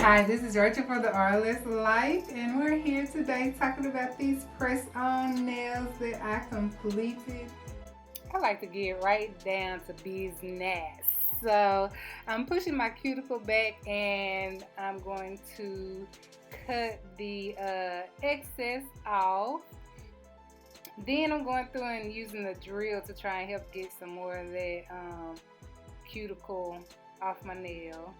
Hi, this is Rachel for TheRLSLife, and we're here today talking about these press-on nails that I completed. I like to get right down to business. So I'm pushing my cuticle back and I'm going to cut the excess off. Then I'm going through and using the drill to try and help get some more of that cuticle off my nail.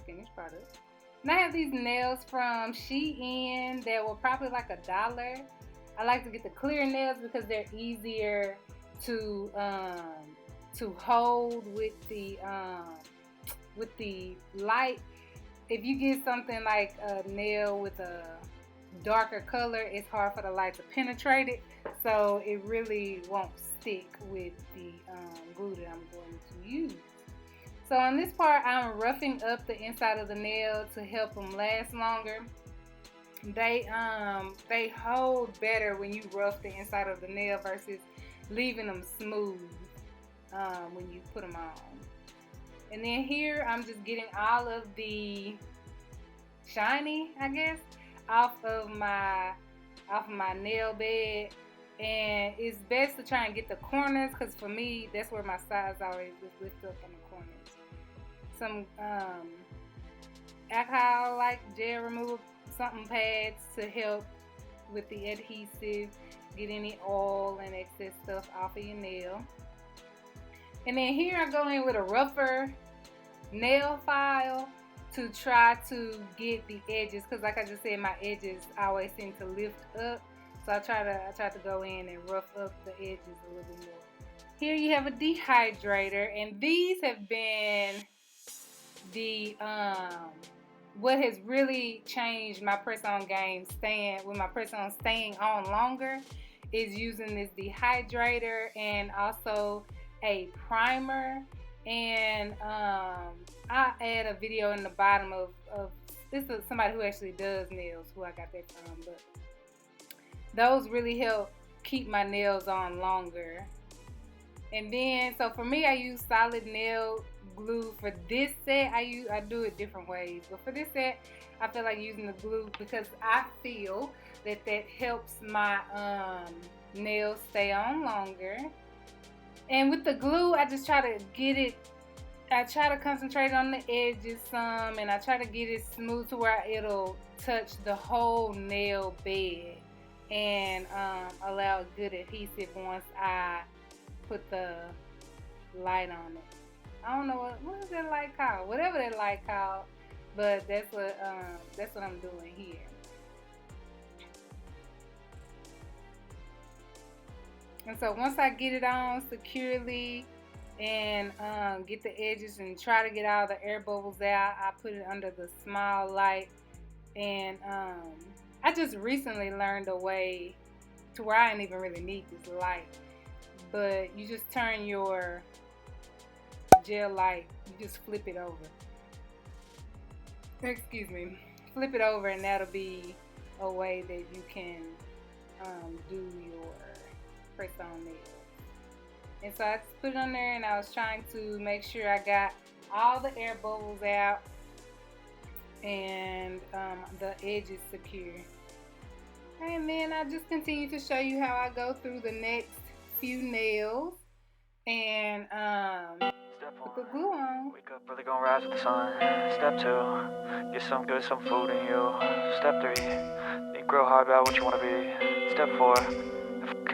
Finished product. And I have these nails from Shein that were probably like $1. I like to get the clear nails because they're easier to hold with the light. If you get something like a nail with a darker color, it's hard for the light to penetrate it, so it really won't stick with the glue that I'm going to use. So on this part, I'm roughing up the inside of the nail to help them last longer. They hold better when you rough the inside of the nail versus leaving them smooth when you put them on. And then here I'm just getting all of the shiny, I guess, off of my nail bed. And it's best to try and get the corners, because for me, that's where my sides always lift up on the corners. Some alcohol like gel remover, something pads to help with the adhesive, get any oil and excess stuff off of your nail. And then here I go in with a rougher nail file to try to get the edges, because like I just said, my edges always seem to lift up. So I try to go in and rough up the edges a little bit more. Here you have a dehydrator, and these have been the what has really changed my press-on game, staying on longer, is using this dehydrator and also a primer. And I'll add a video in the bottom of this is somebody who actually does nails, who I got that from, but those really help keep my nails on longer. And then, so for me, I use solid nail glue. For this set, I do it different ways, but for this set, I feel like using the glue because I feel that helps my nails stay on longer. And with the glue, I just try to get it, I try to concentrate on the edges some, and I try to get it smooth to where it'll touch the whole nail bed and allow good adhesive once I put the light on it. I don't know what is that light called, whatever that light called, but that's what I'm doing here. And so once I get it on securely and get the edges and try to get all the air bubbles out, I put it under the small light. And I just recently learned a way to where I didn't even really need this light, but you just turn your gel light, you just flip it over. Excuse me, flip it over, and that'll be a way that you can do your press-on nails. And so I just put it on there, and I was trying to make sure I got all the air bubbles out and the edges secure. And then I just continue to show you how I go through the next few nails and put the glue on. Wake up early, gonna rise with the sun. Step 2, get some good, some food in you. Step 3, think real hard about what you wanna be. Step 4,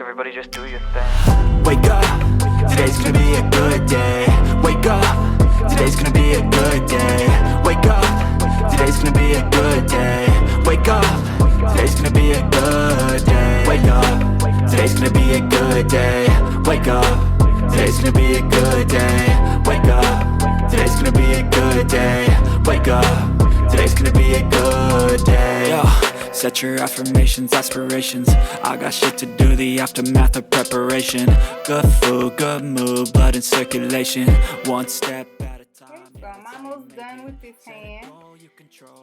everybody just do your thing. Wake up, today's gonna be a good day. Wake up, today's gonna be a good day. Wake up, today's gonna be a good day. Wake up, today's gonna be a good day. Wake up, today's gonna be a good day. Wake up, today's gonna be a good day. Wake up, today's gonna be a good day. Wake up, today's gonna be a good day. Yo, set your affirmations, aspirations. I got shit to do, the aftermath of preparation. Good food, good mood, blood in circulation. One step at a time. So I'm almost done with this hand.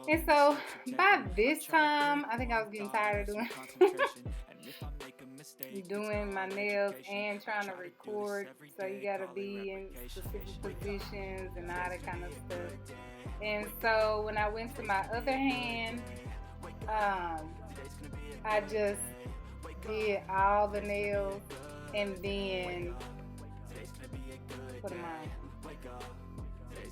And so by this time, I think I was getting tired of doing doing my nails and trying to record, so you gotta be in specific positions and all that kind of stuff. And so when I went to my other hand, I just did all the nails and then put them on.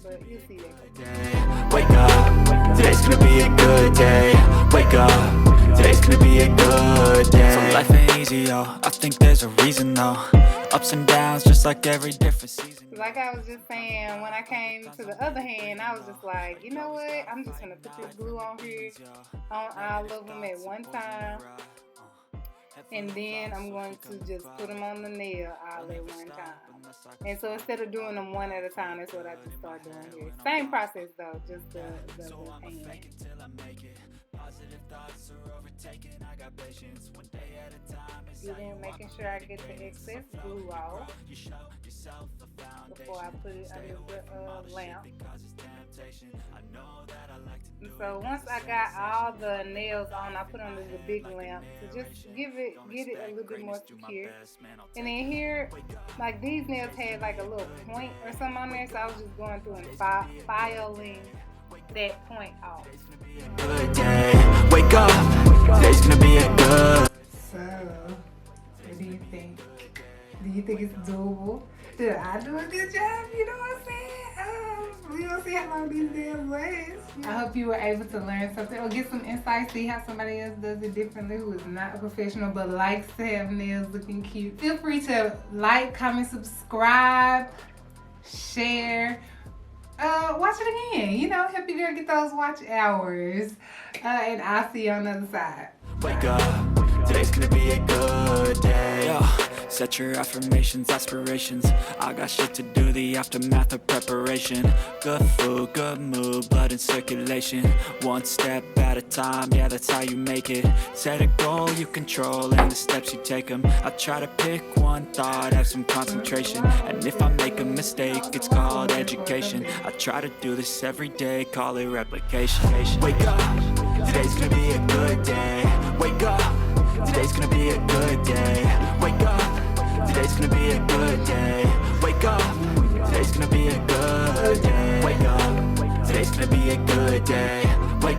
But you'll see that. Wake up, today's gonna be a good day. Wake up, today's gonna be a good day. So life ain't easy, yo, I think there's a reason though. Ups and downs, just like every different season. Like I was just saying, when I came to the other hand, I was just like, you know what, I'm just gonna put this glue on here, on all of them at one time. And then I'm going to just put them on the nail all at one time. And so instead of doing them one at a time, that's what I just started doing here. Same process though, just the hand. Making sure I get the excess glue off before I put it under the lamp. And so once I got all the nails on, I put under the big lamp to just get it a little bit more secure. And then here, like these nails had like a little point or something on there, so I was just going through and filing that point off. Wake up, today's gonna be a good. So, what do you think? Do you think it's doable? Did I do a good job? You know what I'm saying? We gonna see how long these nails last. I hope you were able to learn something or get some insight, see how somebody else does it differently who is not a professional but likes to have nails looking cute. Feel free to like, comment, subscribe, share. Watch it again. You know, help your girl get those watch hours. And I'll see you on the other side. Wake up, today's gonna be a good day. Yo, set your affirmations, aspirations. I got shit to do, the aftermath of preparation. Good food, good mood, blood in circulation. One step at a time, yeah, that's how you make it. Set a goal you control and the steps you take them. I try to pick one thought, have some concentration. And if I make a mistake, it's called education. I try to do this every day, call it replication. Wake up, today's gonna be a good day. Wake up, today's gonna be a good day. Wake up, today's gonna be a good day. Wake up, today's gonna be a good day. Wake up, today's gonna be a good day.